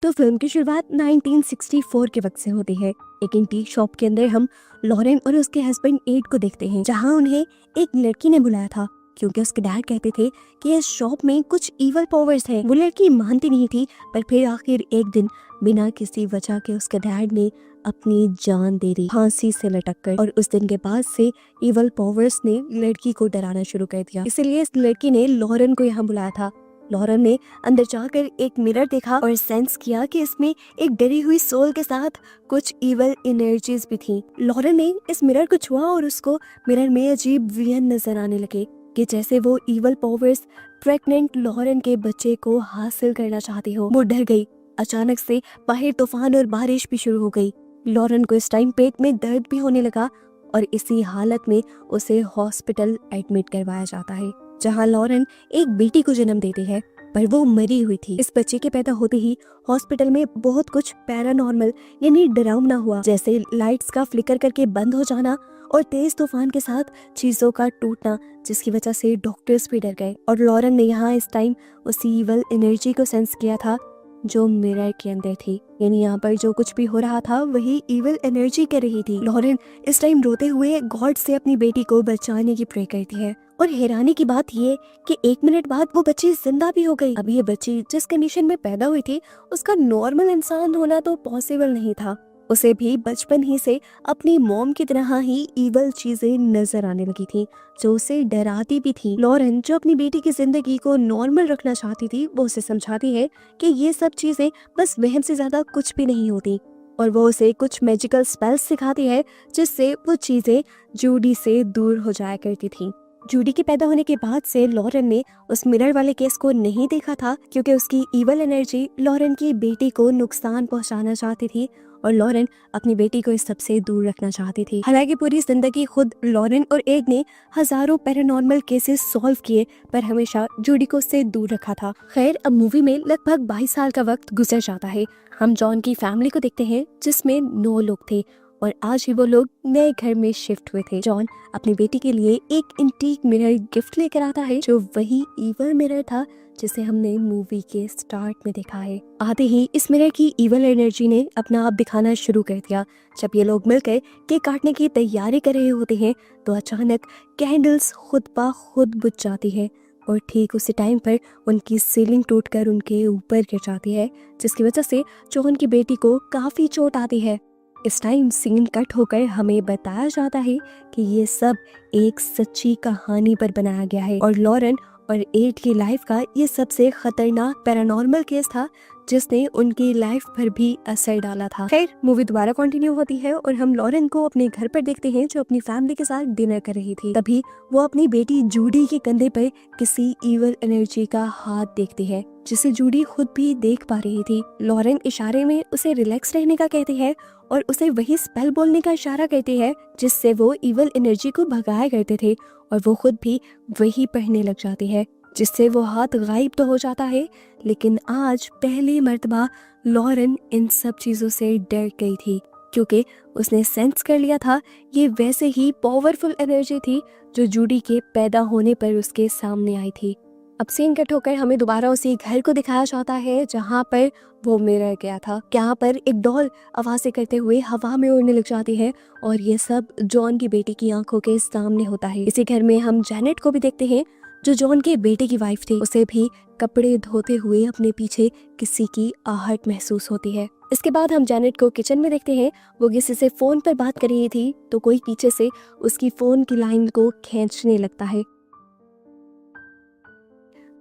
तो फिल्म की शुरुआत 1964 के वक्त से होती है। एक एंटीक शॉप के अंदर हम लॉरेन और उसके हस्बैंड एड को देखते हैं, जहां उन्हें एक लड़की ने बुलाया था क्योंकि उसके डैड कहते थे कि इस शॉप में कुछ इवल पावर्स हैं। वो लड़की मानती नहीं थी, पर फिर आखिर एक दिन बिना किसी वजह के उसके डैड ने अपनी जान दे दी, फांसी से लटक कर। और उस दिन के बाद से इवल पावर्स ने लड़की को डराना शुरू कर दिया। इसलिए इस लड़की ने लॉरेन को यहाँ बुलाया था। लॉरेन ने अंदर जाकर एक मिरर देखा और सेंस किया कि इसमें एक डरी हुई सोल के साथ कुछ इवल एनर्जीज भी थी। लॉरेन ने इस मिरर को छुआ और उसको मिरर में अजीब वियन नजर आने लगे कि जैसे वो इवल पावर्स प्रेग्नेंट लॉरेन के बच्चे को हासिल करना चाहती हो। वो डर गई। अचानक से बाहर तूफान और बारिश भी शुरू हो गई। लॉरेन को इस टाइम पेट में दर्द भी होने लगा और इसी हालत में उसे हॉस्पिटल एडमिट करवाया जाता है, जहां लॉरेन एक बेटी को जन्म देती है, पर वो मरी हुई थी। इस बच्चे के पैदा होते ही हॉस्पिटल में बहुत कुछ पैरानॉर्मल यानी डरावना हुआ, जैसे लाइट्स का फ्लिकर करके बंद हो जाना और तेज तूफान के साथ चीजों का टूटना, जिसकी वजह से डॉक्टर्स भी डर गए। और लॉरेन ने यहाँ इस टाइम उसी इवल एनर्जी को सेंस किया था जो मिरर के अंदर थी, यानी यहाँ पर जो कुछ भी हो रहा था वही इवल एनर्जी कर रही थी। लॉरेन इस टाइम रोते हुए गॉड से अपनी बेटी को बचाने की प्रे करती है। और हैरानी की बात ये कि 1 मिनट बाद वो बच्ची जिंदा भी हो गई। अब ये बच्ची जिस कंडीशन में पैदा हुई थी उसका नॉर्मल इंसान होना तो पॉसिबल नहीं था। उसे भी बचपन ही से अपनी मॉम की तरह ही इवल चीजें नजर आने लगी थी, जो उसे डराती भी थी। लॉरेन जो अपनी बेटी की जिंदगी को नॉर्मल रखना चाहती थी, वो उसे समझाती है कि ये सब चीजें बस वहम से ज्यादा कुछ भी नहीं होती, और वो उसे कुछ मैजिकल स्पेल्स सिखाती है जिससे वो चीजें जूडी से दूर हो जाया करती थी। जूडी के पैदा होने के बाद से लॉरेन ने उस मिरर वाले केस को नहीं देखा था, क्योंकि उसकी इवल एनर्जी लॉरेन की बेटी को नुकसान पहुंचाना चाहती थी और लॉरेन अपनी बेटी को इस सब से दूर रखना चाहती थी। हालांकि पूरी जिंदगी खुद लॉरेन और एड ने हजारों पैरानॉर्मल केसेस सॉल्व किए, पर हमेशा जूडी को उससे दूर रखा था। खैर, अब मूवी में लगभग 22 साल का वक्त गुजर जाता है। हम जॉन की फैमिली को देखते हैं जिसमें 9 लोग थे और आज ही वो लोग नए घर में शिफ्ट हुए थे। जॉन अपनी बेटी के लिए एक एंटीक मिरर गिफ्ट लेकर आता है, जो वही इवल मिरर था जिसे हमने मूवी के स्टार्ट में देखा है। आते ही इस मिरर की इवल एनर्जी ने अपना आप दिखाना शुरू कर दिया। जब ये लोग मिलकर केक काटने की तैयारी कर रहे होते हैं तो अचानक कैंडल्स खुद ब खुद बुझ जाती है और ठीक उसी टाइम पर उनकी सीलिंग टूटकर उनके ऊपर गिर जाती है, जिसकी वजह से जॉन की बेटी को काफी चोट आती है। इस टाइम सीन कट होकर हमें बताया जाता है कि ये सब एक सच्ची कहानी पर बनाया गया है और लॉरेन और एड की लाइफ का ये सबसे खतरनाक पैरानॉर्मल केस था जिसने उनकी लाइफ पर भी असर डाला था। खैर, मूवी दोबारा कंटिन्यू होती है और हम लॉरेन को अपने घर पर देखते हैं, जो अपनी फैमिली के साथ डिनर कर रही थी। तभी वो अपनी बेटी जूडी के कंधे पर किसी इवल एनर्जी का हाथ देखती है, जिसे जूडी खुद भी देख पा रही थी। लॉरेन इशारे में उसे रिलैक्स रहने का कहती है और उसे वही स्पेल बोलने का इशारा करती है जिससे वो इवल एनर्जी को भगाया करते थे, और वो खुद भी वही पढ़ने लग जाती है, जिससे वो हाथ गायब तो हो जाता है। लेकिन आज पहली मर्तबा लॉरेन इन सब चीजों से डर गई थी, क्योंकि उसने सेंस कर लिया था ये वैसे ही पावरफुल एनर्जी थी जो जूडी के पैदा होने पर उसके सामने आई थी। अब सीन कट होकर हमें दोबारा उसी घर को दिखाया जाता है जहाँ पर वो मिरर गया था। यहाँ पर एक डॉल आवाजें करते हुए हवा में उड़ने लग जाती है और ये सब जॉन की बेटी की आंखों के सामने होता है। इसी घर में हम जैनेट को भी देखते हैं, जो जॉन के बेटे की वाइफ थी। उसे भी कपड़े धोते हुए अपने पीछे किसी की आहट महसूस होती है। इसके बाद हम जैनेट को किचन में देखते हैं। वो किसी से फोन पर बात कर रही थी तो कोई पीछे से उसकी फोन की लाइन को खींचने लगता है।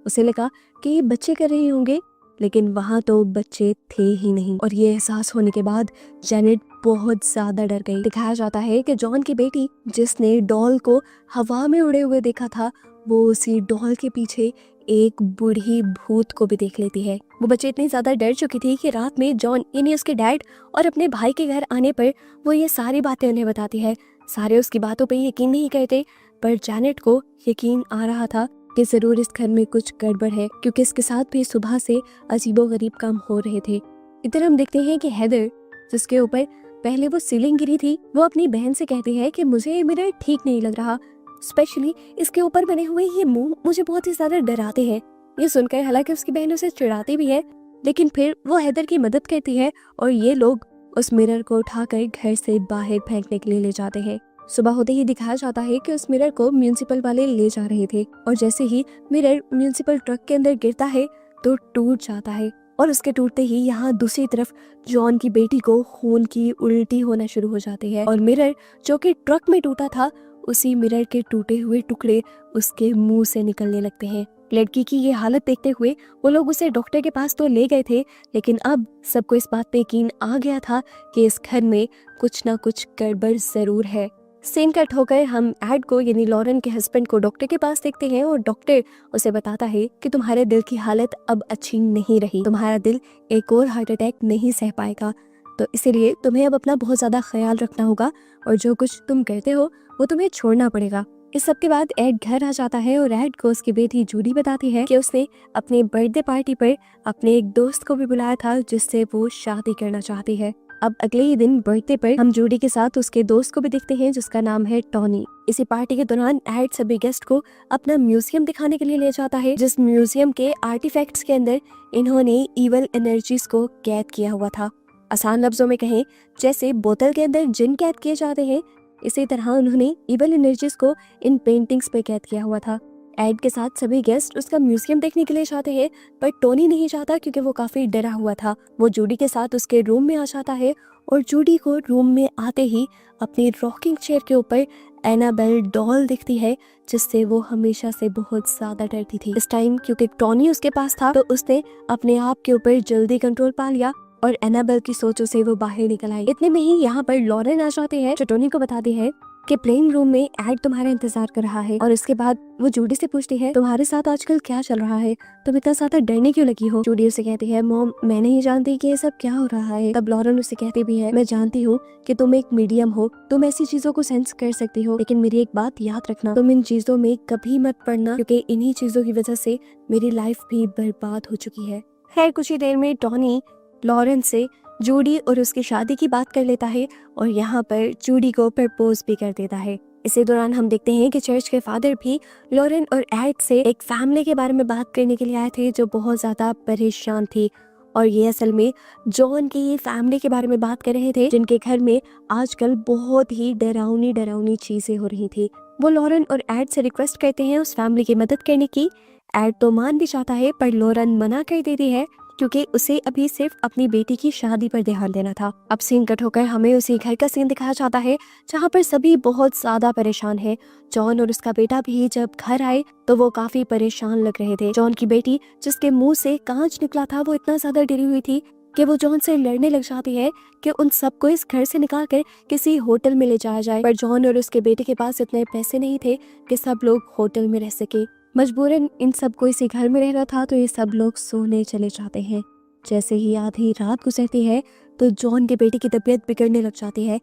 उसे लगा कि ये बच्चे कर रहे होंगे, लेकिन वहाँ तो बच्चे थे ही नहीं। और ये एहसास होने के बाद जैनेट बहुत ज्यादा डर गई। दिखाया जाता है कि जॉन की बेटी, जिसने डॉल को हवा में उड़े हुए देखा था, वो उसी डॉल के पीछे एक बूढ़ी भूत को भी देख लेती है। वो बच्चे इतनी ज्यादा डर चुकी थी कि रात में जॉन यानी उसके डैड और अपने भाई के घर आने पर वो ये सारी बातें उन्हें बताती है। सारे उसकी बातों पे यकीन नहीं करते, पर जैनेट को यकीन आ रहा था कि जरूर इस घर में कुछ गड़बड़ है, क्योंकि इसके साथ भी सुबह से अजीबोगरीब काम हो रहे थे। इधर हम देखते हैं कि हेदर, जिसके ऊपर पहले वो सीलिंग गिरी थी, वो अपनी बहन से कहती है कि मुझे ये मिरर ठीक नहीं लग रहा, स्पेशली इसके ऊपर बने हुए ये मुंह मुझे बहुत ही ज्यादा डराते हैं। ये सुनकर हालांकि उसकी बहन उसे चिढ़ाती भी है, लेकिन फिर वो हैदर की मदद करती है और ये लोग उस मिरर को उठाकर घर से बाहर फेंकने के लिए ले जाते हैं। सुबह होते ही दिखाया जाता है कि उस मिरर को म्यूनिसिपल वाले ले जा रहे थे और जैसे ही मिरर म्यूनिसिपल ट्रक के अंदर गिरता है तो टूट जाता है और उसके टूटते ही यहाँ दूसरी तरफ जॉन की बेटी को खून की उल्टी होना शुरू हो जाती है और मिरर जो कि ट्रक में टूटा था उसी मिरर के टूटे हुए टुकड़े उसके मुंह से निकलने लगते हैं। लड़की की ये हालत देखते हुए वो लोग उसे डॉक्टर के पास तो ले गए थे, लेकिन अब सबको इस बात पे यकीन आ गया था कि इस घर में कुछ ना कुछ गड़बड़ जरूर है। सीन कट होकर हम एड को यानी लॉरेन के हस्बैंड को डॉक्टर के पास देखते हैं और डॉक्टर उसे बताता है कि तुम्हारे दिल की हालत अब अच्छी नहीं रही, तुम्हारा दिल एक और हार्ट अटैक नहीं सह पाएगा, तो इसीलिए तुम्हें अब अपना बहुत ज्यादा ख्याल रखना होगा और जो कुछ तुम करते हो वो तुम्हें छोड़ना पड़ेगा। इस सब के बाद एड घर आ जाता है और एड को उसकी बेटी जूडी बताती है कि उसने अपने बर्थडे पार्टी पर अपने एक दोस्त को भी बुलाया था जिससे वो शादी करना चाहती है। अब अगले ही दिन बर्थडे पर हम जूडी के साथ उसके दोस्त को भी देखते हैं जिसका नाम है टॉनी। इसी पार्टी के दौरान एड सभी गेस्ट को अपना म्यूजियम दिखाने के लिए ले जाता है जिस म्यूजियम के आर्टिफैक्ट्स के अंदर इन्होंने इवल एनर्जीज को कैद किया हुआ था। आसान लफ्जों में कहें जैसे बोतल के अंदर जिन कैद किए जाते हैं, इसी तरह उन्होंने इवल एनर्जीज को इन पेंटिंग्स पे कैद किया हुआ था। एड के साथ सभी गेस्ट उसका म्यूजियम देखने के लिए जाते हैं पर टोनी नहीं चाहता क्योंकि वो काफी डरा हुआ था। वो जूडी के साथ उसके रूम में आ जाता है और जूडी को रूम में आते ही अपनी रॉकिंग चेयर के ऊपर एनाबेल डॉल दिखती है जिससे वो हमेशा से बहुत ज्यादा डरती थी। इस टाइम क्योंकि टोनी उसके पास था तो उसने अपने आप के ऊपर जल्दी कंट्रोल पा लिया और एनाबेल की सोचों से वो बाहर निकल आई। इतने में ही यहाँ पर लॉरेन आ जाते हैं जो टोनी को बताती है कि प्लेइंग रूम में एड तुम्हारा इंतजार कर रहा है और इसके बाद वो जूडी से पूछती है तुम्हारे साथ आजकल क्या चल रहा है, तुम इतना ज्यादा डरने क्यों लगी हो। जूडी उसे कहती है मॉम मैं नहीं जानती कि ये सब क्या हो रहा है। तब लॉरेन उसे कहती भी है मैं जानती हूँ कि तुम एक मीडियम हो, तुम ऐसी चीजों को सेंस कर सकती हो, लेकिन मेरी एक बात याद रखना, तुम इन चीजों में कभी मत पड़ना क्योंकि इन्हीं चीजों की वजह से मेरी लाइफ भी बर्बाद हो चुकी है। खैर कुछ ही देर में टॉनी लॉरेन से जूडी और उसकी शादी की बात कर लेता है और यहाँ पर जूडी को प्रपोज भी कर देता है। इसी दौरान हम देखते हैं कि चर्च के फादर भी लॉरेन और एड से एक फैमिली के बारे में बात करने के लिए आए थे जो बहुत ज्यादा परेशान थी और ये असल में जॉन की फैमिली के बारे में बात कर रहे थे जिनके घर में आजकल बहुत ही डरावनी चीजें हो रही थी। वो लॉरेन और एड से रिक्वेस्ट करते हैं उस फैमिली की मदद करने की। एड तो मान भी चाहता है पर लॉरेन मना कर देती है क्योंकि उसे अभी सिर्फ अपनी बेटी की शादी पर ध्यान देना था। अब सीन कट होकर हमें उसी घर का सीन दिखाया जाता है जहाँ पर सभी बहुत ज्यादा परेशान हैं। जॉन और उसका बेटा भी जब घर आए तो वो काफी परेशान लग रहे थे। जॉन की बेटी जिसके मुंह से कांच निकला था वो इतना ज्यादा डरी हुई थी कि वो जॉन से लड़ने लग जाती है कि उन सबको इस घर से निकाल कर किसी होटल में ले जाया जाए, पर जॉन और उसके बेटे के पास इतने पैसे नहीं थे कि सब लोग होटल में रह सके। मजबूरन इन सबको इसी घर में रहना था तो ये सब लोग सोने चले जाते हैं। जैसे ही आधी रात गुजरती है तो जॉन के बेटे की तबीयत बिगड़ने लग जाती है।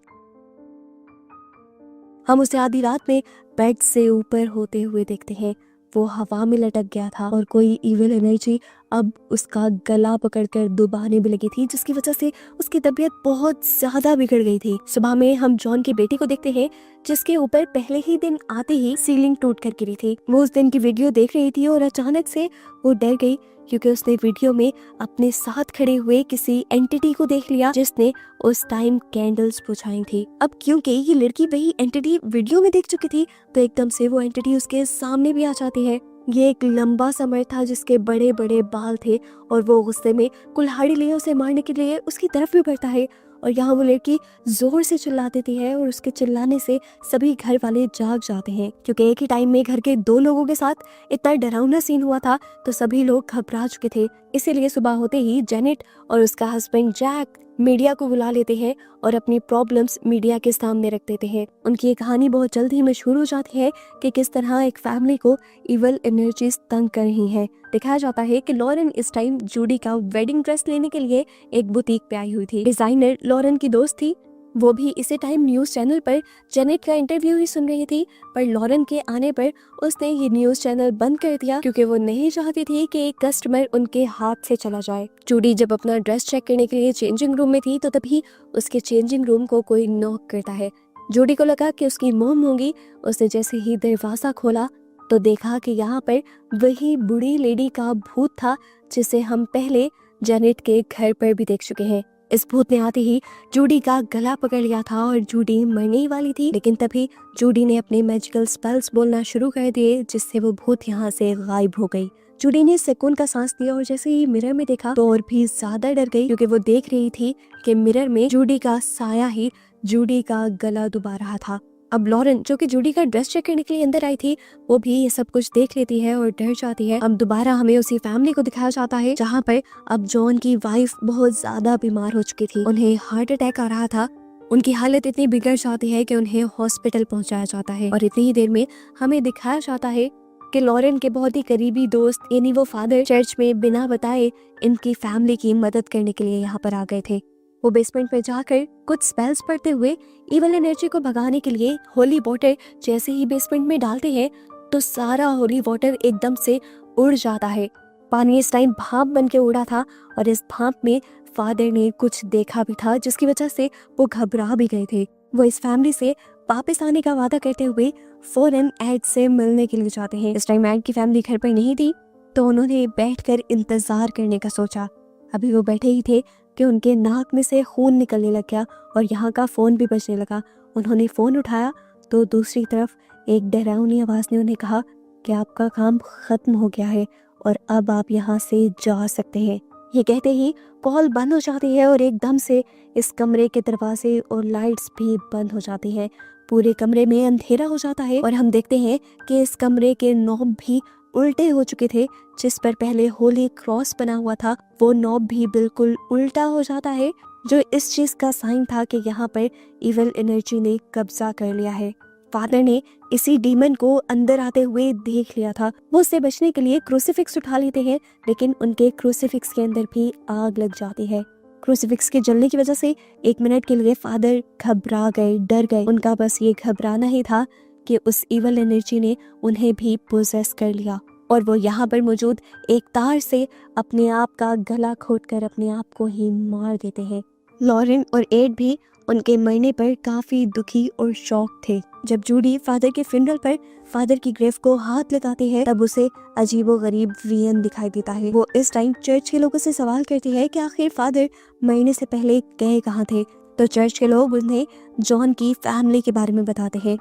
हम उसे आधी रात में बेड से ऊपर होते हुए देखते हैं। वो हवा में लटक गया था और कोई इविल एनर्जी अब उसका गला पकड़कर दबाने भी लगी थी जिसकी वजह से उसकी तबीयत बहुत ज्यादा बिगड़ गई थी। सुबह में हम जॉन की बेटी को देखते हैं जिसके ऊपर पहले ही दिन आते ही सीलिंग टूट कर गिरी थी। वो उस दिन की वीडियो देख रही थी और अचानक से वो डर गई क्योंकि उसने वीडियो में अपने साथ खड़े हुए किसी एंटिटी को देख लिया जिसने उस टाइम कैंडल्स बुझाई थी। अब क्योंकि ये लड़की वही एंटिटी वीडियो में देख चुकी थी तो एकदम से वो एंटिटी उसके सामने भी आ जाती है। ये एक लंबा समय था जिसके बड़े बड़े बाल थे और वो गुस्से में कुल्हाड़ी लिए उसे मारने के लिए उसकी तरफ भी बढ़ता है और यहाँ वो लड़की जोर से चिल्ला देती है और उसके चिल्लाने से सभी घर वाले जाग जाते हैं क्योंकि एक ही टाइम में घर के दो लोगों के साथ इतना डरावना सीन हुआ था तो सभी लोग घबरा चुके थे। इसीलिए सुबह होते ही जेनेट और उसका हस्बैंड जैक मीडिया को बुला लेते हैं और अपनी प्रॉब्लम्स मीडिया के सामने रख देते हैं। उनकी ये कहानी बहुत जल्द ही मशहूर हो जाती है कि किस तरह एक फैमिली को इवल एनर्जीज तंग कर रही हैं। दिखाया जाता है कि लॉरेन इस टाइम जूडी का वेडिंग ड्रेस लेने के लिए एक बुटीक पे आई हुई थी। डिजाइनर लॉरेन की दोस्त थी, वो भी इसी टाइम न्यूज चैनल पर जेनेट का इंटरव्यू ही सुन रही थी, पर लॉरेन के आने पर उसने ये न्यूज चैनल बंद कर दिया क्योंकि वो नहीं चाहती थी कि एक कस्टमर उनके हाथ से चला जाए। जूडी जब अपना ड्रेस चेक करने के लिए चेंजिंग रूम में थी तो तभी उसके चेंजिंग रूम को कोई नॉक करता है। जूडी को लगा कि उसकी मॉम होगी। उसने जैसे ही दरवाजा खोला तो देखा कि यहाँ पर वही बूढ़ी लेडी का भूत था जिसे हम पहले जेनेट के घर पर भी देख चुके हैं। इस भूत ने आते ही जूडी का गला पकड़ लिया था और जूडी मरने ही वाली थी, लेकिन तभी जूडी ने अपने मैजिकल स्पेल्स बोलना शुरू कर दिए, जिससे वो भूत यहाँ से गायब हो गई। जूडी ने सुकून का सांस लिया और जैसे ही मिरर में देखा तो और भी ज्यादा डर गई, क्योंकि वो देख रही थी कि मिरर में जूडी का साया ही जूडी का गला दुबा रहा था। अब लॉरेन, जो कि जूडी का ड्रेस चेक करने के लिए अंदर आई थी, वो भी ये सब कुछ देख लेती है और डर जाती है। अब दोबारा हमें उसी फैमिली को दिखाया जाता है जहाँ पर अब जॉन की वाइफ बहुत ज्यादा बीमार हो चुकी थी। उन्हें हार्ट अटैक आ रहा था। उनकी हालत इतनी बिगड़ जाती है कि उन्हें हॉस्पिटल पहुंचाया जाता है और इतनी ही देर में हमें दिखाया जाता है कि लॉरेन के बहुत ही करीबी दोस्त यानी वो फादर चर्च में बिना बताए इनकी फैमिली की मदद करने के लिए यहाँ पर आ गए थे। वो बेसमेंट में जाकर कुछ स्पेल्स पढ़ते हुए इवल एनर्जी को भगाने के लिए होली वाटर जैसे ही बेसमेंट में डालते हैं तो सारा होली वाटर एकदम से उड़ जाता है। पानी इस टाइम भाप बन के उड़ा था और इस भाप में फादर ने कुछ देखा भी था, जिसकी वजह से वो घबरा भी गए थे। वो इस फैमिली से वापस आने का वादा करते हुए फौरन एड से मिलने के लिए जाते हैं। इस टाइम एड की फैमिली घर पर नहीं थी, तो उन्होंने बैठकर इंतजार करने का सोचा। अभी वो बैठे ही थे कि उनके नाक में से खून निकलने लग गया और यहाँ का फ़ोन भी बजने लगा। उन्होंने फ़ोन उठाया तो दूसरी तरफ एक डरावनी आवाज़ ने उन्हें कहा कि आपका काम ख़त्म हो गया है और अब आप यहाँ से जा सकते हैं। ये कहते ही कॉल बंद हो जाती है और एकदम से इस कमरे के दरवाजे और लाइट्स भी बंद हो जाती हैं। पूरे कमरे में अंधेरा हो जाता है और हम देखते हैं कि इस कमरे के नॉब भी उल्टे हो चुके थे। जिस पर पहले होली क्रॉस बना हुआ था वो नॉब भी बिल्कुल उल्टा हो जाता है, जो इस चीज का साइन था कि यहाँ पर इविल एनर्जी ने कब्जा कर लिया है। फादर ने इसी डीमन को अंदर आते हुए देख लिया था। वो उससे बचने के लिए क्रूसीफिक्स उठा लेते हैं, लेकिन उनके क्रूसीफिक्स के अंदर भी आग लग जाती है। क्रूसीफिक्स के जलने की वजह से 1 मिनट के लिए फादर घबरा गए, डर गए। उनका बस ये घबराना ही था कि उस इवल एनर्जी ने उन्हें भी पोजेस कर लिया और वो यहाँ पर मौजूद एक तार से अपने आप का गला घोंटकर अपने आप को ही मार देते हैं। लॉरेन और एड भी उनके मरने पर काफी दुखी और शॉक थे। जब जूडी फादर के फ्यूनरल पर फादर की ग्रेव को हाथ लगाती है तब उसे अजीबोगरीब वियन दिखाई देता है। वो इस टाइम चर्च के लोगों से सवाल करती है कि आखिर फादर मरने से पहले गए कहाँ थे, तो चर्च के लोग उन्हें जॉन की फैमिली के बारे में बताते हैं।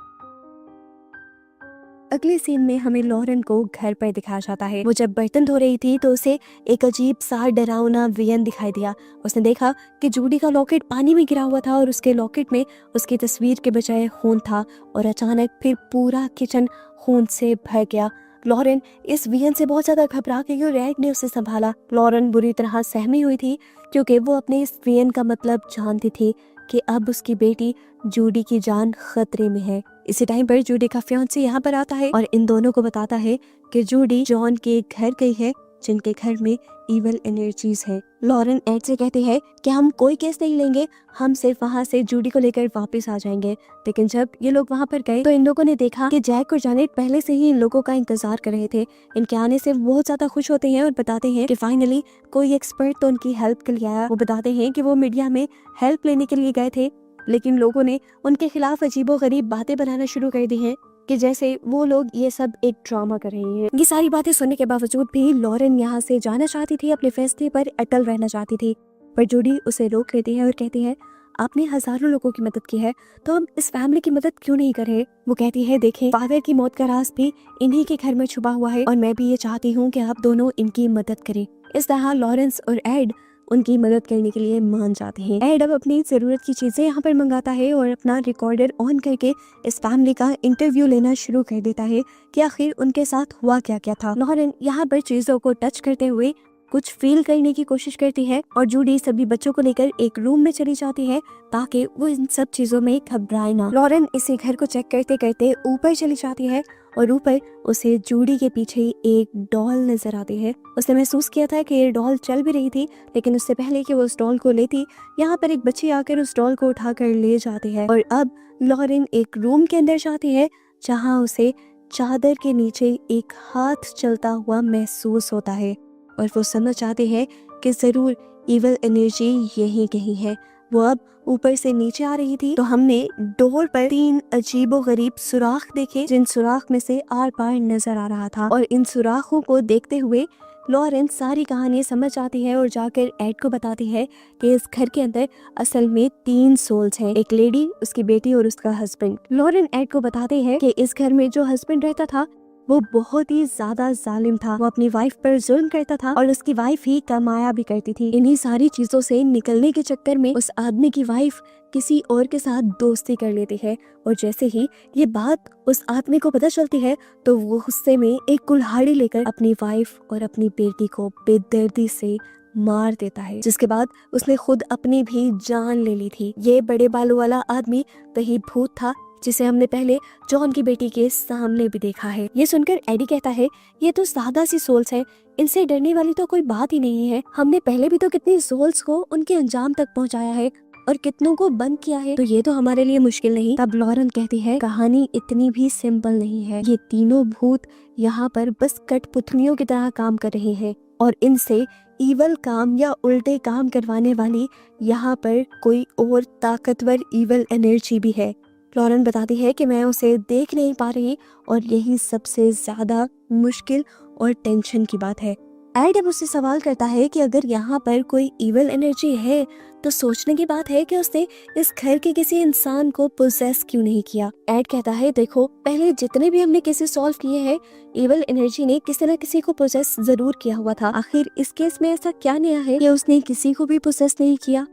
अगले सीन में हमें लॉरेन को घर पर दिखाया जाता है। वो जब बर्तन धो रही थी तो उसे एक अजीब सा डरावना वियन दिखाई दिया। उसने देखा कि जूडी का लॉकेट पानी में गिरा हुआ था और उसके लॉकेट में उसकी तस्वीर के बजाय खून था और अचानक फिर पूरा किचन खून से भर गया। लॉरेन इस वियन से बहुत ज्यादा घबरा गई और एड ने उसे संभाला। लॉरेन बुरी तरह सहमी हुई थी क्योंकि वो अपने इस वियन का मतलब जानती थी कि अब उसकी बेटी जूडी की जान खतरे में है। इसी टाइम पर जूडी का फियांसे यहाँ पर आता है और इन दोनों को बताता है कि जूडी जॉन के घर गई है, जिनके घर में इविल एनर्जीज है। लॉरेन एड से कहते हैं कि हम कोई केस नहीं लेंगे, हम सिर्फ वहाँ से जूडी को लेकर वापस आ जाएंगे। लेकिन जब ये लोग वहाँ पर गए तो इन लोगों ने देखा कि जैक और जैनेट पहले से ही इन लोगों का इंतजार कर रहे थे। इनके आने से बहुत ज्यादा खुश होते हैं और बताते हैं कि फाइनली कोई एक्सपर्ट तो उनकी हेल्प के लिए आया। वो बताते हैं कि वो मीडिया में हेल्प लेने के लिए गए थे, लेकिन लोगों ने उनके खिलाफ अजीबोगरीब बातें बनाना शुरू कर दी हैं कि जैसे वो लोग ये सब एक ड्रामा कर रहे हैं। ये सारी बातें सुनने के बावजूद भी लॉरेन यहाँ से जाना चाहती थी, अपने फैसले पर अटल रहना चाहती थी, पर जूडी उसे रोक लेती है और कहती है आपने हजारों लोगों की मदद की है तो हम इस फैमिली की मदद क्यों नहीं करें। वो कहती है देखें, फादर की मौत का राज भी इन्हीं के घर में छुपा हुआ है और मैं भी ये चाहती हूँ कि आप दोनों इनकी मदद करें। इस तरह लॉरेंस और एड उनकी मदद करने के लिए मान जाते हैं। एड अब अपनी जरूरत की चीजें यहाँ पर मंगाता है और अपना रिकॉर्डर ऑन करके इस फैमिली का इंटरव्यू लेना शुरू कर देता है कि आखिर उनके साथ हुआ क्या क्या था। लॉरेन यहाँ पर चीजों को टच करते हुए कुछ फील करने की कोशिश करती है और जूडी सभी बच्चों को लेकर एक रूम में चली जाती है ताकि वो इन सब चीजों में घबराए ना। लॉरेन इसी घर को चेक करते करते ऊपर चली जाती है और ऊपर उसे जूडी के पीछे एक डॉल नजर आती है। उसने महसूस किया था कि ये डॉल चल भी रही थी, लेकिन उससे पहले कि वो उस डॉल को लेती, यहाँ पर एक बच्ची आकर उस डॉल को उठाकर ले जाती है। और अब लॉरेन एक रूम के अंदर जाती है जहाँ उसे चादर के नीचे एक हाथ चलता हुआ महसूस होता है और वो समझ जाते हैं कि जरूर इविल एनर्जी यहीं कहीं है। वो अब ऊपर से नीचे आ रही थी तो हमने डोर पर 3 अजीबोगरीब सुराख देखे, जिन सुराख में से आर पार नजर आ रहा था और इन सुराखों को देखते हुए लॉरेन सारी कहानी समझ जाती है और जाकर एड को बताती है कि इस घर के अंदर असल में 3 सोल्स हैं, एक लेडी, उसकी बेटी और उसका हस्बैंड। लॉरेन एड को बताते हैं कि इस घर में जो हस्बैंड रहता था वो बहुत ही ज्यादा जालिम था। वो अपनी वाइफ पर जुल्म करता था और उसकी वाइफ ही कमाया भी करती थी। इन्हीं सारी चीजों से निकलने के चक्कर में उस आदमी की वाइफ किसी और के साथ दोस्ती कर लेती है और जैसे ही ये बात उस आदमी को पता चलती है तो वो गुस्से में एक कुल्हाड़ी लेकर अपनी वाइफ और अपनी बेटी को बेदर्दी से मार देता है, जिसके बाद उसने खुद अपनी भी जान ले ली थी। ये बड़े बालों वाला आदमी वही भूत था जिसे हमने पहले जॉन की बेटी के सामने भी देखा है। ये सुनकर एडी कहता है ये तो सादा सी सोल्स है, इनसे डरने वाली तो कोई बात ही नहीं है। हमने पहले भी तो कितनी सोल्स को उनके अंजाम तक पहुंचाया है और कितनों को बंद किया है, तो ये तो हमारे लिए मुश्किल नहीं। तब लॉरेन कहती है कहानी इतनी भी सिंपल नहीं है, ये तीनों भूत यहाँ पर बस कठपुतलियों की तरह काम कर रहे हैं और इनसे ईवल काम या उल्टे काम करवाने वाली यहाँ पर कोई और ताकतवर ईवल एनर्जी भी है। लॉरेन बताती है कि मैं उसे देख नहीं पा रही और यही सबसे ज्यादा मुश्किल और टेंशन की बात है। एड अब उससे सवाल करता है कि अगर यहाँ पर कोई इविल एनर्जी है तो सोचने की बात है कि उसने इस घर के किसी इंसान को पोजेस क्यों नहीं किया। एड कहता है देखो, पहले जितने भी हमने केसेस सॉल्व किए हैं इविल एनर्जी ने किसी न किसी को पोजेस जरूर किया हुआ था। आखिर इस केस में ऐसा क्या नया है कि उसने किसी को भी पोजेस नहीं किया।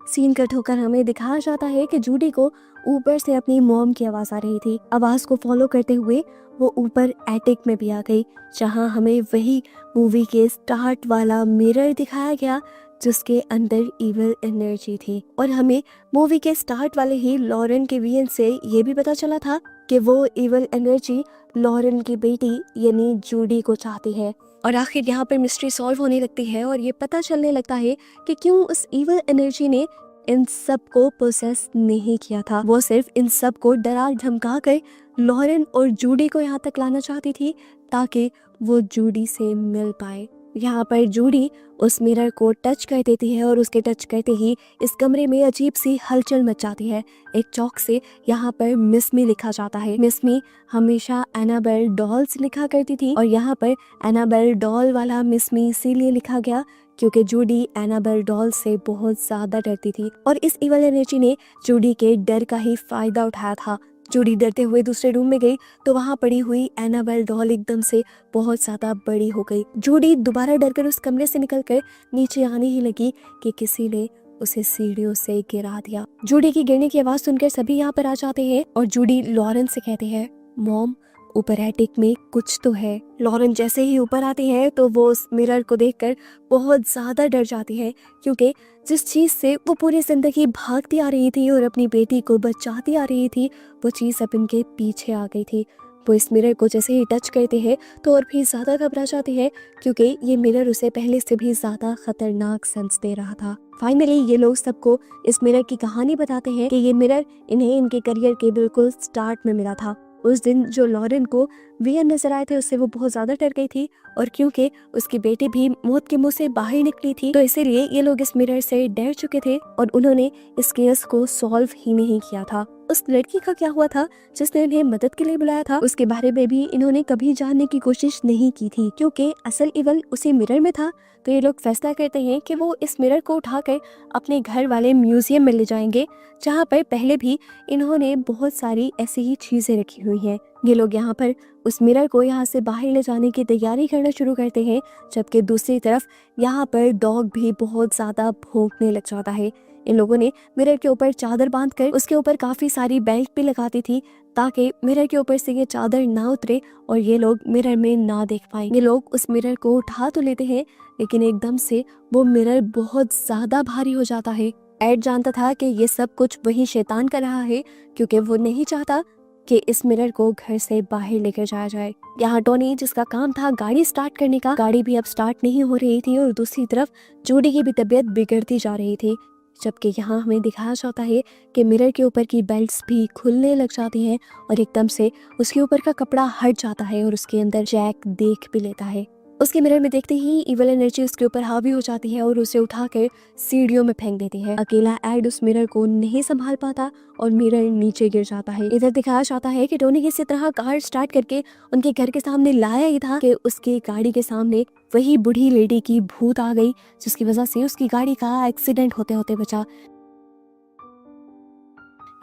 सीन कट होकर हमें दिखाया जाता है कि जूडी को ऊपर से अपनी मॉम की आवाज आ रही थी। आवाज को फॉलो करते हुए वो ऊपर एटिक में भी आ गई, जहां हमें वही मूवी के स्टार्ट वाला मिरर दिखाया गया जिसके अंदर इविल एनर्जी थी। और हमें मूवी के स्टार्ट वाले ही लॉरेन के वीएन से ये भी पता चला था कि वो इविल एनर्जी लॉरेन की बेटी यानी जूडी को चाहती है। और आखिर यहाँ पर मिस्ट्री सॉल्व होने लगती है और ये पता चलने लगता है कि क्यों उस इविल एनर्जी ने इन सब को प्रोसेस नहीं किया था। वो सिर्फ इन सब को डरा धमका कर लॉरेन और जूडी को यहाँ तक लाना चाहती थी ताकि वो जूडी से मिल पाए। यहाँ पर जूडी उस मिरर को टच कर देती है और उसके टच करते ही इस कमरे में अजीब सी हलचल मच जाती है। एक चौक से यहाँ पर मिस मी लिखा जाता है। मिस मी हमेशा एनाबेल डॉल्स लिखा करती थी और यहाँ पर एनाबेल डॉल वाला मिस मी इसीलिए लिखा गया क्योंकि जूडी एनाबेल डॉल से बहुत ज्यादा डरती थी और इस इविल एनर्जी ने जूडी के डर का ही फायदा उठाया था। जूडी डरते हुए दूसरे रूम में गई तो वहाँ पड़ी हुई एनाबेल डॉल एकदम से बहुत ज्यादा बड़ी हो गई। जूडी दोबारा डरकर उस कमरे से निकलकर नीचे आने ही लगी कि किसी ने उसे सीढ़ियों से गिरा दिया। जूडी की गिरने की आवाज सुनकर सभी यहाँ पर आ जाते हैं और जूडी लॉरेन से कहती है मॉम, ऊपर एटिक में कुछ तो है। लॉरेन जैसे ही ऊपर आती है तो वो उस मिरर को देखकर बहुत ज्यादा डर जाती है क्योंकि जिस चीज से वो पूरी जिंदगी भागती आ रही थी और अपनी बेटी को बचाती आ रही थी वो चीज अब इनके पीछे आ गई थी। वो इस मिरर को जैसे ही टच करते हैं तो और भी ज्यादा घबरा जाती है क्योंकि ये मिरर उसे पहले से भी ज्यादा खतरनाक सेंस दे रहा था। फाइनली ये लोग सबको इस मिरर की कहानी बताते हैं कि ये मिरर इन्हें इनके करियर के बिल्कुल स्टार्ट में मिला था। उस दिन जो लॉरेन को वीएन नजर आए थे उससे वो बहुत ज्यादा डर गई थी और क्योंकि उसकी बेटी भी मौत के मुंह से बाहर निकली थी तो इसीलिए ये लोग इस मिरर से डर चुके थे और उन्होंने इस केस को सॉल्व ही नहीं किया था। उस लड़की का क्या हुआ था जिसने इन्हें मदद के लिए बुलाया था, उसके बारे में भी इन्होंने कभी जानने की कोशिश नहीं की थी क्योंकि असल इवल उसी मिरर में था। तो ये लोग फैसला करते हैं कि वो इस मिरर को उठाकर अपने घर वाले म्यूजियम में ले जाएंगे जहाँ पर पहले भी इन्होंने बहुत सारी ऐसी ही चीजें रखी हुई हैं। ये लोग यहाँ पर उस मिरर को यहाँ से बाहर ले जाने की तैयारी करना शुरू करते हैं जबकि दूसरी तरफ यहाँ पर डॉग भी बहुत ज्यादा भौंकने लग जाता है। इन लोगों ने मिरर के ऊपर चादर बांधकर उसके ऊपर काफी सारी बेल्ट भी लगा दी थी ताकि मिरर के ऊपर से ये चादर ना उतरे और ये लोग मिरर में ना देख पाए। ये लोग उस मिरर को उठा तो लेते हैं लेकिन एकदम से वो मिरर बहुत ज्यादा भारी हो जाता है। एड जानता था कि ये सब कुछ वही शैतान कर रहा है क्योंकि वो नहीं चाहता कि इस मिरर को घर से बाहर लेकर जाया जाए। यहाँ टोनी जिसका काम था गाड़ी स्टार्ट करने का, गाड़ी भी अब स्टार्ट नहीं हो रही थी और दूसरी तरफ जूडी की भी तबीयत बिगड़ती जा रही थी। जबकि यहाँ हमें दिखाया जाता है कि मिरर के ऊपर की बेल्ट्स भी खुलने लग जाती हैं और एकदम से उसके ऊपर का कपड़ा हट जाता है और उसके अंदर जैक देख भी लेता है। उसके मिरर में देखते ही इवल एनर्जी उसके ऊपर हावी हो जाती है और उसे उठाकर सीढ़ियों में फेंक देती है। अकेला एड उस मिरर को नहीं संभाल पाता और मिरर नीचे गिर जाता है। इधर दिखाया जाता है कि टोनी किसी तरह कार स्टार्ट करके उनके घर के सामने लाया ही था कि उसकी गाड़ी के सामने वही बूढ़ी लेडी की भूत आ गई, जिसकी वजह से उसकी गाड़ी का एक्सीडेंट होते होते बचा।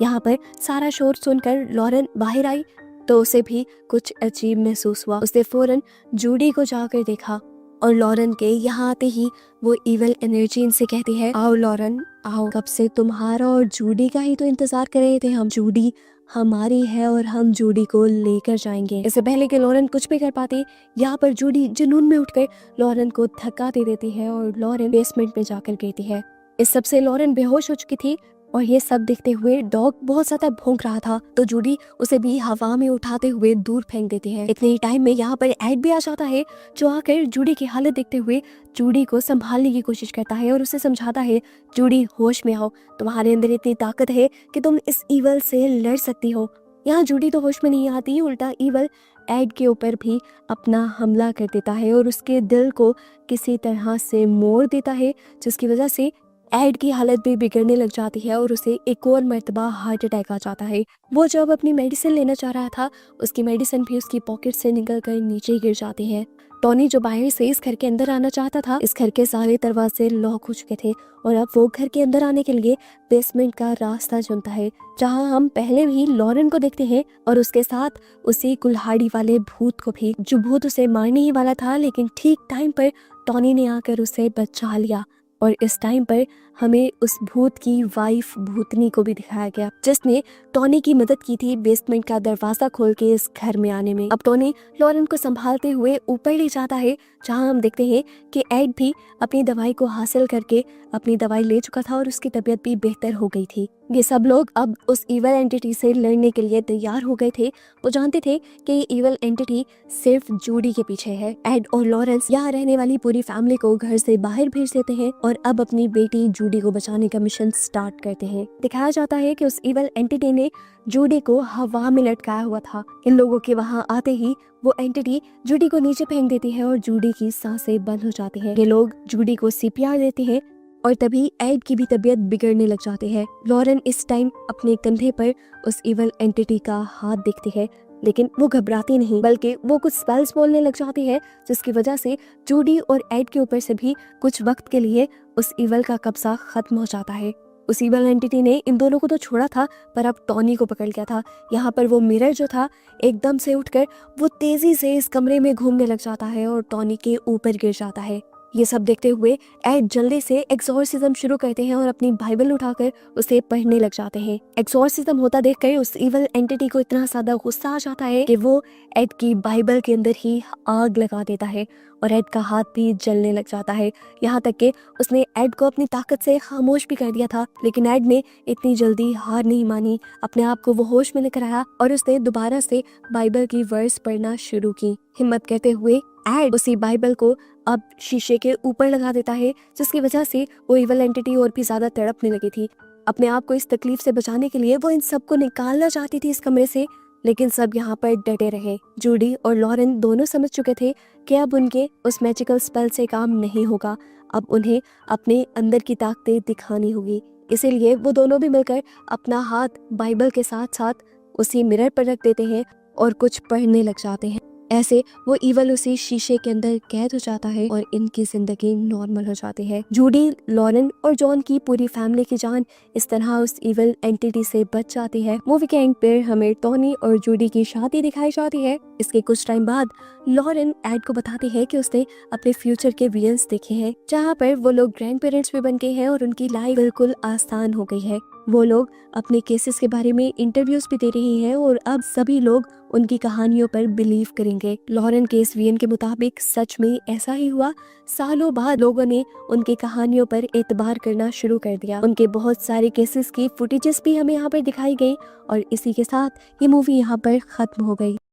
यहाँ पर सारा शोर सुनकर लॉरेन बाहर आई तो उसे भी कुछ अजीब महसूस हुआ। उसने फौरन जूडी को जाकर देखा और लॉरेन के यहाँ आते ही वो इवल एनर्जी इनसे कहती है, आओ लॉरेन आओ, कब से तुम्हारा और जूडी का ही तो इंतजार कर रहे थे हम। जूडी हमारी है और हम जूडी को लेकर जाएंगे। इससे पहले कि लॉरेन कुछ भी कर पाती, यहाँ पर जूडी जुनून में उठकर लॉरेन को धक्का दे देती है और लॉरेन बेसमेंट में जाकर गिरती है। इस सब से लॉरेन बेहोश हो चुकी थी और ये सब देखते हुए डॉग बहुत ज्यादा भौंक रहा था, तो जूडी उसे भी हवा में उठाते हुए दूर फेंक देती है। इतने ही टाइम में यहाँ पर एड भी आ जाता है, जो आकर जूडी की हालत देखते हुए जूडी को संभालने की कोशिश करता है और उसे समझाता है, जूडी होश में आओ, तुम्हारे अंदर इतनी ताकत है कि तुम इस ईवल से लड़ सकती हो। यहाँ जूडी तो होश में नहीं आती, उल्टा ईवल एड के ऊपर भी अपना हमला कर देता है और उसके दिल को किसी तरह से मोड़ देता है, जिसकी वजह से एड की हालत भी बिगड़ने लग जाती है और उसे एक और मर्तबा हार्ट अटैक आ जाता है। वो जब अपनी मेडिसिन लेना चाह रहा था, उसकी मेडिसिन भी उसकी पॉकेट से निकलकर नीचे गिर जाती है। टॉनी जो बाहर से इस घर के अंदर आना चाहता था, इस घर के सारे दरवाजे लॉक हो चुके थे और अब वो घर के अंदर आने के लिए बेसमेंट का रास्ता चुनता है, जहां हम पहले भी लॉरेन को देखते हैं और उसके साथ उसी कुल्हाड़ी वाले भूत को भी, जो भूत उसे मारने ही वाला था, लेकिन ठीक टाइम पर टॉनी ने आकर उसे बचा लिया। और इस टाइम पर हमें उस भूत की वाइफ भूतनी को भी दिखाया गया, जिसने टॉनी की मदद की थी बेसमेंट का दरवाजा खोल के इस घर में आने में। अब टॉनी लॉरेन को संभालते हुए ऊपर ले जाता है, जहां हम देखते हैं कि एड भी अपनी दवाई को हासिल करके अपनी दवाई ले चुका था और उसकी तबीयत भी बेहतर हो गई थी। ये सब लोग अब उस इवल एंटिटी से लड़ने के लिए तैयार हो गए थे। वो जानते थे कि ये इवल एंटिटी सिर्फ जूडी के पीछे है। एड और लॉरेंस यहाँ रहने वाली पूरी फैमिली को घर से बाहर भेज देते हैं और अब अपनी बेटी जूडी को बचाने का मिशन स्टार्ट करते हैं। दिखाया जाता है कि उस इवल एंटिटी ने जूडी को हवा में लटकाया हुआ था। इन लोगों के वहां आते ही वो एंटिटी जूडी को नीचे फेंक देती है और जूडी की सांसें बंद हो जाती है। ये लोग जूडी को सीपीआर देते हैं और तभी एड की भी तबीयत बिगड़ने लग जाती है। लॉरेन इस टाइम अपने कंधे पर उस इवल एंटिटी का हाथ देखती है, लेकिन वो घबराती नहीं, बल्कि वो कुछ स्पेल्स बोलने लग जाती है, जिसकी वजह से जूडी और एड के ऊपर से भी कुछ वक्त के लिए उस इवल का कब्जा खत्म हो जाता है। उस इवल एंटिटी ने इन दोनों को तो छोड़ा था, पर अब टॉनी को पकड़ लिया था। यहाँ पर वो मिरर जो था एकदम से उठकर वो तेजी से इस कमरे में घूमने लग जाता है और टॉनी के ऊपर गिर जाता है। ये सब देखते हुए एड जल्दी से एक्सोर्सिज्म शुरू करते हैं और अपनी बाइबल उठाकर उसे पढ़ने लग जाते हैं। एक्सोर्सिज्म होता देखकर उस इवल एंटिटी को इतना ज्यादा गुस्सा आ जाता है कि वो एड की बाइबल के अंदर ही आग लगा देता है और एड का हाथ भी जलने लग जाता है। यहाँ तक कि उसने एड को अपनी ताकत से खामोश भी कर दिया था, लेकिन एड ने इतनी जल्दी हार नहीं मानी। अपने आप को वो होश में लेकर आया और उसने दोबारा से बाइबल की वर्स पढ़ना शुरू की। हिम्मत करते हुए एड उसी बाइबल को अब शीशे के ऊपर लगा देता है, जिसकी वजह से वो इवल एंटिटी और भी ज्यादा तड़पने लगी थी। अपने आप को इस तकलीफ से बचाने के लिए वो इन सबको निकालना चाहती थी इस कमरे से, लेकिन सब यहाँ पर डटे रहे। जूडी और लॉरेन दोनों समझ चुके थे कि अब उनके उस मैजिकल स्पेल से काम नहीं होगा, अब उन्हें अपने अंदर की ताकतें दिखानी होगी। इसीलिए वो दोनों भी मिलकर अपना हाथ बाइबल के साथ साथ उसी मिरर पर रख देते हैं और कुछ पढ़ने लग जाते हैं। ऐसे वो इवल उसी शीशे के अंदर कैद हो जाता है और इनकी जिंदगी नॉर्मल हो जाती है। जूडी, लॉरेन और जॉन की पूरी फैमिली की जान इस तरह उस इवल एंटिटी से बच जाती है। मूवी के एंड पर हमें टॉनी और जूडी की शादी दिखाई जाती है। इसके कुछ टाइम बाद लॉरेन एड को बताती है कि उसने अपने फ्यूचर के विजन्स देखे हैं, जहाँ पर वो लोग ग्रैंड पेरेंट्स भी बन गए हैं और उनकी लाइफ बिल्कुल आसान हो गई है। वो लोग अपने केसेस के बारे में इंटरव्यूज भी दे रही हैं और अब सभी लोग उनकी कहानियों पर बिलीव करेंगे। लॉरेन के इस विजन के मुताबिक सच में ऐसा ही हुआ। सालों बाद लोगों ने उनकी कहानियों पर एतबार करना शुरू कर दिया। उनके बहुत सारे केसेस की फुटेजेस भी हमें यहाँ पर दिखाई गई और इसी के साथ ये मूवी यहाँ पर खत्म हो गई।